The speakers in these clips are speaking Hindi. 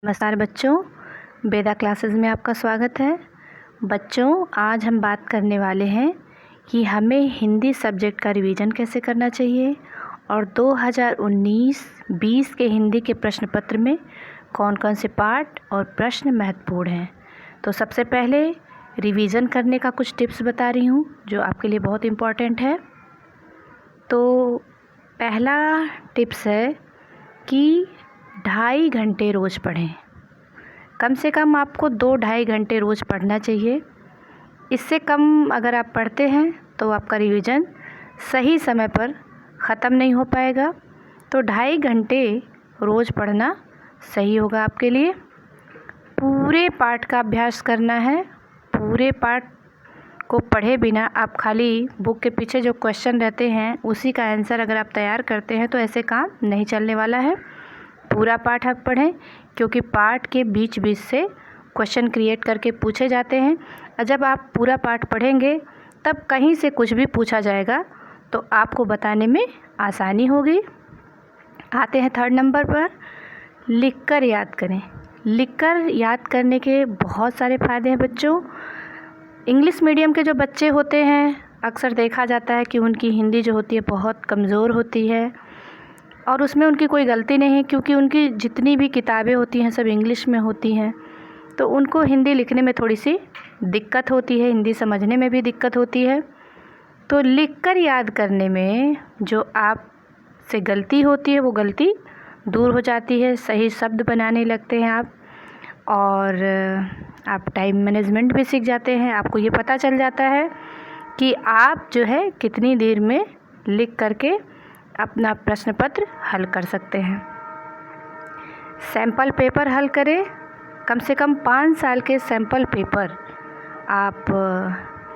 नमस्कार बच्चों, वेदा क्लासेस में आपका स्वागत है। बच्चों, आज हम बात करने वाले हैं कि हमें हिंदी सब्जेक्ट का रिवीजन कैसे करना चाहिए और 2019-20 के हिंदी के प्रश्न पत्र में कौन कौन से पाठ और प्रश्न महत्वपूर्ण हैं। तो सबसे पहले रिवीजन करने का कुछ टिप्स बता रही हूँ जो आपके लिए बहुत इम्पॉर्टेंट है। तो पहला टिप्स है कि 2.5 घंटे रोज़ पढ़ें। कम से कम आपको 2-2.5 घंटे रोज़ पढ़ना चाहिए। इससे कम अगर आप पढ़ते हैं तो आपका रिवीजन सही समय पर ख़त्म नहीं हो पाएगा। तो 2.5 घंटे रोज़ पढ़ना सही होगा आपके लिए। पूरे पाठ का अभ्यास करना है। पूरे पाठ को पढ़े बिना आप खाली बुक के पीछे जो क्वेश्चन रहते हैं उसी का आंसर अगर आप तैयार करते हैं तो ऐसे काम नहीं चलने वाला है। पूरा पाठ आप पढ़ें, क्योंकि पाठ के बीच बीच से क्वेश्चन क्रिएट करके पूछे जाते हैं और जब आप पूरा पाठ पढ़ेंगे तब कहीं से कुछ भी पूछा जाएगा तो आपको बताने में आसानी होगी। आते हैं 3rd नंबर पर, लिखकर याद करें। लिखकर याद करने के बहुत सारे फ़ायदे हैं बच्चों। इंग्लिश मीडियम के जो बच्चे होते हैं अक्सर देखा जाता है कि उनकी हिंदी जो होती है बहुत कमज़ोर होती है और उसमें उनकी कोई गलती नहीं है, क्योंकि उनकी जितनी भी किताबें होती हैं सब इंग्लिश में होती हैं। तो उनको हिंदी लिखने में थोड़ी सी दिक्कत होती है, हिंदी समझने में भी दिक्कत होती है। तो लिखकर याद करने में जो आप से गलती होती है वो गलती दूर हो जाती है। सही शब्द बनाने लगते हैं आप और आप टाइम मैनेजमेंट भी सीख जाते हैं। आपको ये पता चल जाता है कि आप जो है कितनी देर में लिख करके अपना प्रश्न पत्र हल कर सकते हैं। सैंपल पेपर हल करें। कम से कम 5 साल के सैंपल पेपर आप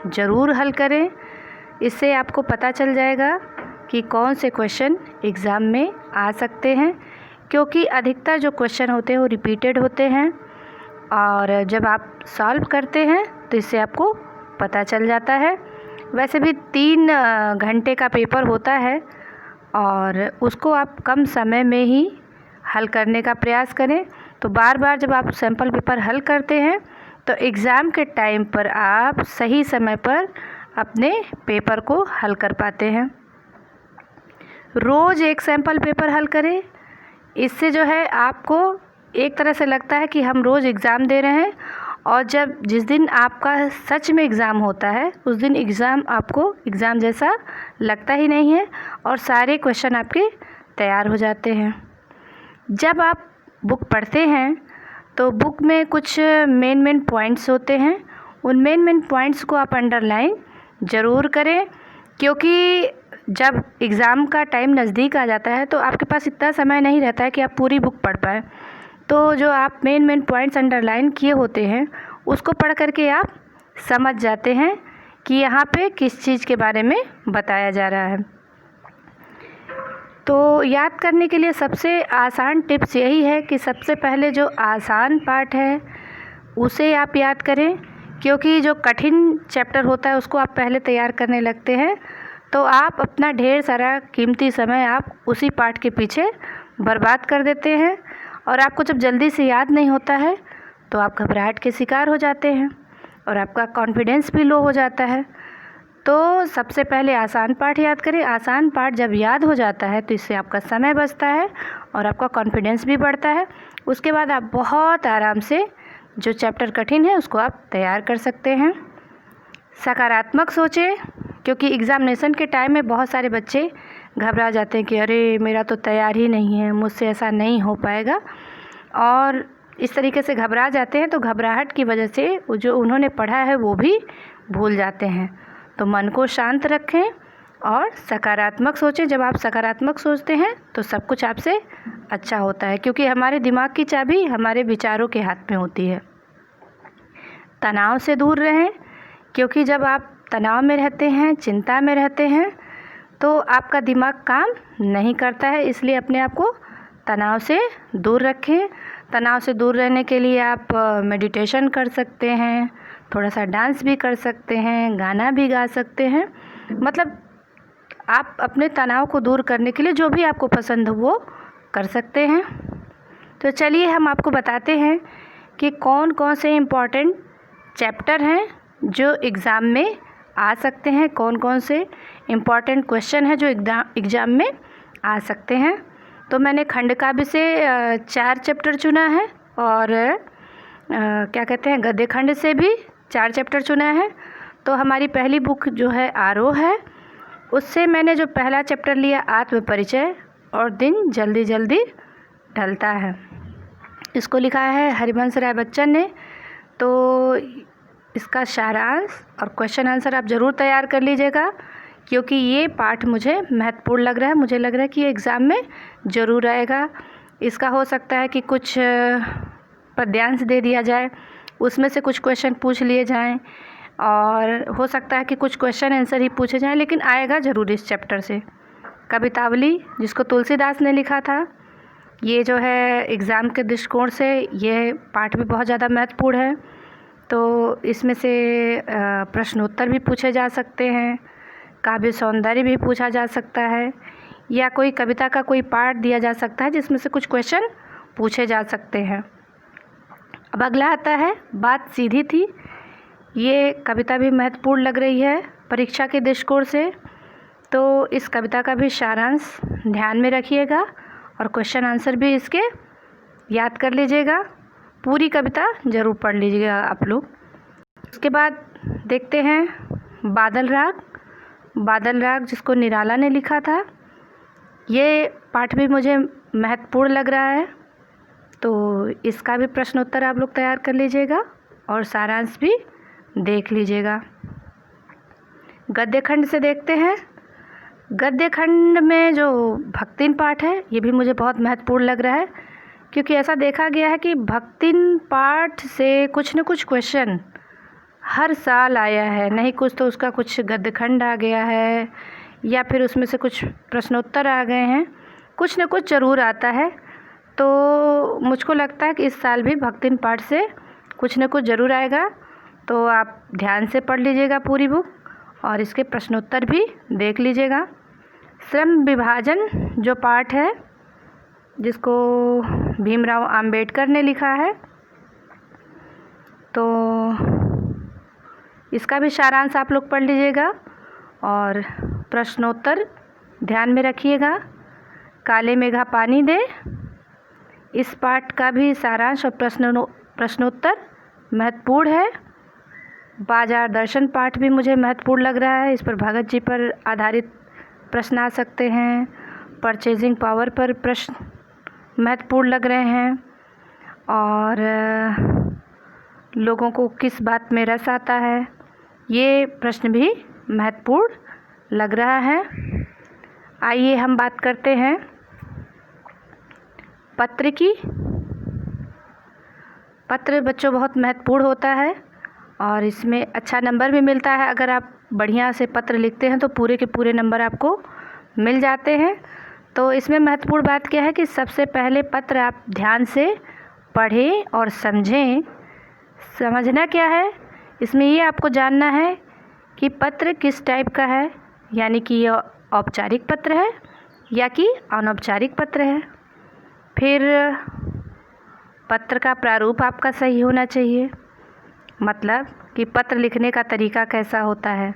ज़रूर हल करें। इससे आपको पता चल जाएगा कि कौन से क्वेश्चन एग्ज़ाम में आ सकते हैं, क्योंकि अधिकतर जो क्वेश्चन होते हैं वो रिपीटेड होते हैं और जब आप सॉल्व करते हैं तो इससे आपको पता चल जाता है। वैसे भी 3 घंटे का पेपर होता है और उसको आप कम समय में ही हल करने का प्रयास करें। तो बार बार जब आप सैंपल पेपर हल करते हैं तो एग्ज़ाम के टाइम पर आप सही समय पर अपने पेपर को हल कर पाते हैं। रोज़ एक सैंपल पेपर हल करें। इससे जो है आपको एक तरह से लगता है कि हम रोज़ एग्ज़ाम दे रहे हैं और जिस दिन आपका सच में एग्ज़ाम होता है उस दिन एग्ज़ाम आपको एग्ज़ाम जैसा लगता ही नहीं है और सारे क्वेश्चन आपके तैयार हो जाते हैं। जब आप बुक पढ़ते हैं तो बुक में कुछ मेन पॉइंट्स होते हैं। उन मेन पॉइंट्स को आप अंडरलाइन ज़रूर करें, क्योंकि जब एग्ज़ाम का टाइम नज़दीक आ जाता है तो आपके पास इतना समय नहीं रहता है कि आप पूरी बुक पढ़ पाएँ। तो जो आप मेन पॉइंट्स अंडरलाइन किए होते हैं उसको पढ़ करके आप समझ जाते हैं कि यहाँ पे किस चीज़ के बारे में बताया जा रहा है। तो याद करने के लिए सबसे आसान टिप्स यही है कि सबसे पहले जो आसान पार्ट है उसे आप याद करें, क्योंकि जो कठिन चैप्टर होता है उसको आप पहले तैयार करने लगते हैं तो आप अपना ढेर सारा कीमती समय आप उसी पार्ट के पीछे बर्बाद कर देते हैं और आपको जब जल्दी से याद नहीं होता है तो आप घबराहट के शिकार हो जाते हैं और आपका कॉन्फिडेंस भी लो हो जाता है। तो सबसे पहले आसान पाठ याद करें। आसान पाठ जब याद हो जाता है तो इससे आपका समय बचता है और आपका कॉन्फिडेंस भी बढ़ता है। उसके बाद आप बहुत आराम से जो चैप्टर कठिन है उसको आप तैयार कर सकते हैं। सकारात्मक सोचें, क्योंकि एग्ज़ामिनेशन के टाइम में बहुत सारे बच्चे घबरा जाते हैं कि अरे मेरा तो तैयार ही नहीं है, मुझसे ऐसा नहीं हो पाएगा, और इस तरीके से घबरा जाते हैं तो घबराहट की वजह से जो उन्होंने पढ़ा है वो भी भूल जाते हैं। तो मन को शांत रखें और सकारात्मक सोचें। जब आप सकारात्मक सोचते हैं तो सब कुछ आपसे अच्छा होता है, क्योंकि हमारे दिमाग की चाबी हमारे विचारों के हाथ में होती है। तनाव से दूर रहें, क्योंकि जब आप तनाव में रहते हैं, चिंता में रहते हैं तो आपका दिमाग काम नहीं करता है। इसलिए अपने आप को तनाव से दूर रखें। तनाव से दूर रहने के लिए आप मेडिटेशन कर सकते हैं, थोड़ा सा डांस भी कर सकते हैं, गाना भी गा सकते हैं। मतलब आप अपने तनाव को दूर करने के लिए जो भी आपको पसंद हो वो कर सकते हैं। तो चलिए हम आपको बताते हैं कि कौन कौन से इम्पॉर्टेंट चैप्टर हैं जो एग्ज़ाम में आ सकते हैं, कौन कौन से इम्पॉर्टेंट क्वेश्चन हैं जो एग्ज़ाम में आ सकते हैं। तो मैंने खंड काव्य से 4 चैप्टर चुना है और क्या कहते हैं गद्य खंड से भी 4 चैप्टर चुना है। तो हमारी पहली बुक जो है आरोह है, उससे मैंने जो पहला चैप्टर लिया आत्म परिचय और दिन जल्दी जल्दी ढलता है। इसको लिखा है हरिवंश राय बच्चन ने। तो इसका सारांश और क्वेश्चन आंसर आप ज़रूर तैयार कर लीजिएगा, क्योंकि ये पाठ मुझे महत्वपूर्ण लग रहा है। मुझे लग रहा है कि ये एग्ज़ाम में ज़रूर आएगा। इसका हो सकता है कि कुछ पद्यांश दे दिया जाए, उसमें से कुछ क्वेश्चन पूछ लिए जाएं, और हो सकता है कि कुछ क्वेश्चन आंसर ही पूछे जाएं, लेकिन आएगा ज़रूर इस चैप्टर से। कवितावली जिसको तुलसीदास ने लिखा था, ये जो है एग्ज़ाम के दृष्टिकोण से ये पाठ भी बहुत ज़्यादा महत्वपूर्ण है। तो इसमें से प्रश्नोत्तर भी पूछे जा सकते हैं, काव्य सौंदर्य भी पूछा जा सकता है, या कोई कविता का कोई पार्ट दिया जा सकता है जिसमें से कुछ क्वेश्चन पूछे जा सकते हैं। अब अगला आता है बात सीधी थी। ये कविता भी महत्वपूर्ण लग रही है परीक्षा के दृष्टिकोण से। तो इस कविता का भी सारांश ध्यान में रखिएगा और क्वेश्चन आंसर भी इसके याद कर लीजिएगा। पूरी कविता ज़रूर पढ़ लीजिएगा आप लोग। उसके बाद देखते हैं बादल राग। बादल राग जिसको निराला ने लिखा था, ये पाठ भी मुझे महत्वपूर्ण लग रहा है। तो इसका भी प्रश्नोत्तर आप लोग तैयार कर लीजिएगा और सारांश भी देख लीजिएगा। गद्य खंड से देखते हैं। गद्य खंड में जो भक्तिन पाठ है, ये भी मुझे बहुत महत्वपूर्ण लग रहा है, क्योंकि ऐसा देखा गया है कि भक्तिन पाठ से कुछ न कुछ क्वेश्चन हर साल आया है। नहीं कुछ तो उसका कुछ गद्य खंड आ गया है, या फिर उसमें से कुछ प्रश्नोत्तर आ गए हैं, कुछ न कुछ ज़रूर आता है। तो मुझको लगता है कि इस साल भी भक्तिन पाठ से कुछ न कुछ ज़रूर आएगा। तो आप ध्यान से पढ़ लीजिएगा पूरी बुक और इसके प्रश्नोत्तर भी देख लीजिएगा। श्रम विभाजन जो पाठ है, जिसको भीमराव अंबेडकर ने लिखा है, तो इसका भी सारांश आप लोग पढ़ लीजिएगा और प्रश्नोत्तर ध्यान में रखिएगा। काले मेघा पानी दे, इस पाठ का भी सारांश और प्रश्नोत्तर महत्वपूर्ण है। बाजार दर्शन पाठ भी मुझे महत्वपूर्ण लग रहा है। इस पर भगत जी पर आधारित प्रश्न आ सकते हैं। परचेजिंग पावर पर प्रश्न महत्वपूर्ण लग रहे हैं, और लोगों को किस बात में रस आता है, ये प्रश्न भी महत्वपूर्ण लग रहा है। आइए हम बात करते हैं पत्र की। पत्र बच्चों बहुत महत्वपूर्ण होता है और इसमें अच्छा नंबर भी मिलता है। अगर आप बढ़िया से पत्र लिखते हैं तो पूरे के पूरे नंबर आपको मिल जाते हैं। तो इसमें महत्वपूर्ण बात क्या है कि सबसे पहले पत्र आप ध्यान से पढ़ें और समझें। समझना क्या है, इसमें ये आपको जानना है कि पत्र किस टाइप का है, यानी कि ये औपचारिक पत्र है या कि अनौपचारिक पत्र है। फिर पत्र का प्रारूप आपका सही होना चाहिए, मतलब कि पत्र लिखने का तरीका कैसा होता है,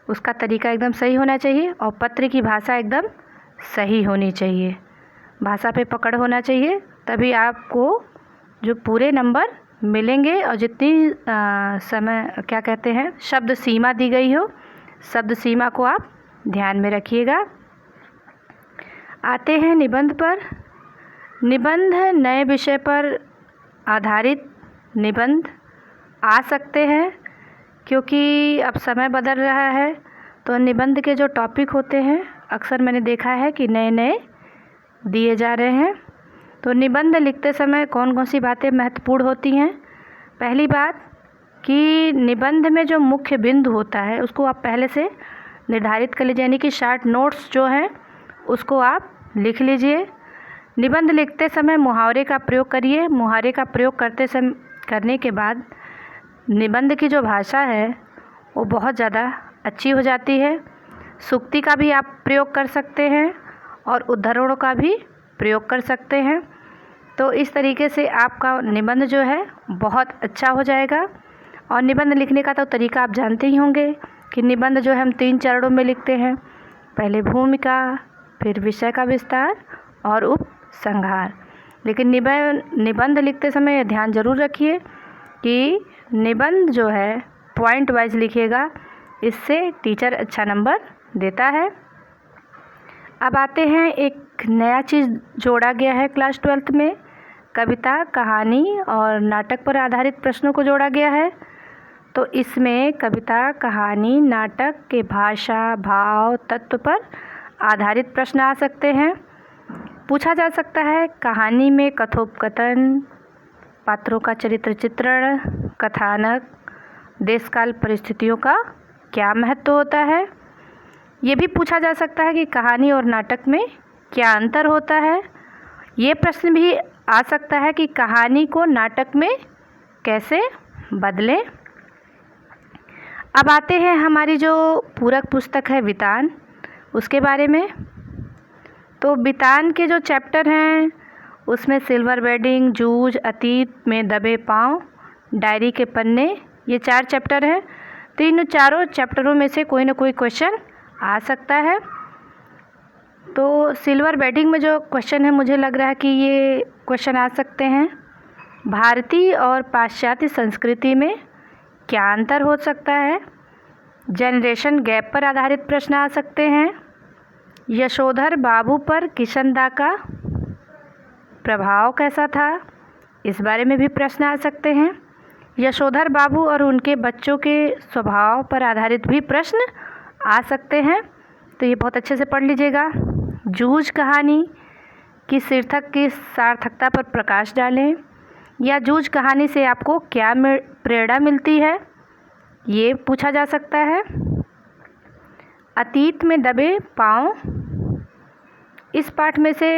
उसका तरीका एकदम सही होना चाहिए। और पत्र की भाषा एकदम सही होनी चाहिए, भाषा पे पकड़ होना चाहिए, तभी आपको जो पूरे नंबर मिलेंगे। और जितनी समय क्या कहते हैं शब्द सीमा दी गई हो, शब्द सीमा को आप ध्यान में रखिएगा। आते हैं निबंध पर। निबंध नए विषय पर आधारित निबंध आ सकते हैं, क्योंकि अब समय बदल रहा है। तो निबंध के जो टॉपिक होते हैं अक्सर मैंने देखा है कि नए नए दिए जा रहे हैं। तो निबंध लिखते समय कौन कौन सी बातें महत्वपूर्ण होती हैं। पहली बात कि निबंध में जो मुख्य बिंदु होता है उसको आप पहले से निर्धारित कर लीजिए, यानी कि शार्ट नोट्स जो हैं उसको आप लिख लीजिए। निबंध लिखते समय मुहावरे का प्रयोग करिए। मुहावरे का प्रयोग करने के बाद निबंध की जो भाषा है वो बहुत ज़्यादा अच्छी हो जाती है। सूक्ति का भी आप प्रयोग कर सकते हैं और उद्धरणों का भी प्रयोग कर सकते हैं। तो इस तरीके से आपका निबंध जो है बहुत अच्छा हो जाएगा। और निबंध लिखने का तो तरीका आप जानते ही होंगे कि निबंध जो है हम 3 चरणों में लिखते हैं। पहले भूमिका, फिर विषय का विस्तार और उपसंहार। लेकिन निबंध लिखते समय ध्यान ज़रूर रखिए कि निबंध जो है पॉइंट वाइज लिखिएगा, इससे टीचर अच्छा नंबर देता है। अब आते हैं, एक नया चीज़ जोड़ा गया है क्लास 12th में, कविता, कहानी और नाटक पर आधारित प्रश्नों को जोड़ा गया है। तो इसमें कविता, कहानी, नाटक के भाषा, भाव, तत्व पर आधारित प्रश्न आ सकते हैं। पूछा जा सकता है कहानी में कथोपकथन, पात्रों का चरित्र चित्रण, कथानक, देशकाल परिस्थितियों का क्या महत्व होता है। ये भी पूछा जा सकता है कि कहानी और नाटक में क्या अंतर होता है। ये प्रश्न भी आ सकता है कि कहानी को नाटक में कैसे बदलें। अब आते हैं हमारी जो पूरक पुस्तक है वितान, उसके बारे में। तो वितान के जो चैप्टर हैं उसमें सिल्वर वेडिंग, जूझ, अतीत में दबे पाँव, डायरी के पन्ने, ये 4 चैप्टर हैं। तो इन चारों चैप्टरों में से कोई ना कोई क्वेश्चन आ सकता है। तो सिल्वर वेडिंग में जो क्वेश्चन है, मुझे लग रहा है कि ये क्वेश्चन आ सकते हैं। भारतीय और पाश्चात्य संस्कृति में क्या अंतर हो सकता है। जनरेशन गैप पर आधारित प्रश्न आ सकते हैं। यशोधर बाबू पर किशनदा का प्रभाव कैसा था, इस बारे में भी प्रश्न आ सकते हैं। यशोधर बाबू और उनके बच्चों के स्वभाव पर आधारित भी प्रश्न आ सकते हैं। तो ये बहुत अच्छे से पढ़ लीजिएगा। जूझ कहानी की शीर्षक की सार्थकता पर प्रकाश डालें, या जूझ कहानी से आपको क्या प्रेरणा मिलती है, ये पूछा जा सकता है। अतीत में दबे पाँव, इस पाठ में से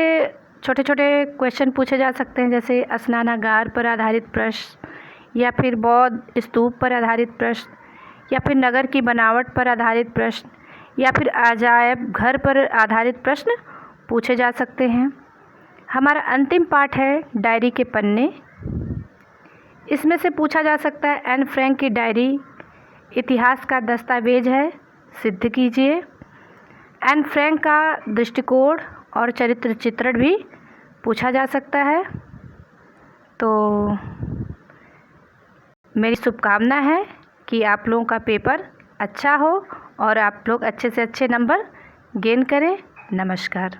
छोटे छोटे क्वेश्चन पूछे जा सकते हैं, जैसे स्नानागार पर आधारित प्रश्न, या फिर बौद्ध स्तूप पर आधारित प्रश्न, या फिर नगर की बनावट पर आधारित प्रश्न, या फिर अजायब घर पर आधारित प्रश्न पूछे जा सकते हैं। हमारा अंतिम पाठ है डायरी के पन्ने। इसमें से पूछा जा सकता है एन फ्रैंक की डायरी इतिहास का दस्तावेज है, सिद्ध कीजिए। एन फ्रैंक का दृष्टिकोण और चरित्र चित्रण भी पूछा जा सकता है। तो मेरी शुभकामना है कि आप लोगों का पेपर अच्छा हो और आप लोग अच्छे से अच्छे नंबर गेन करें। नमस्कार।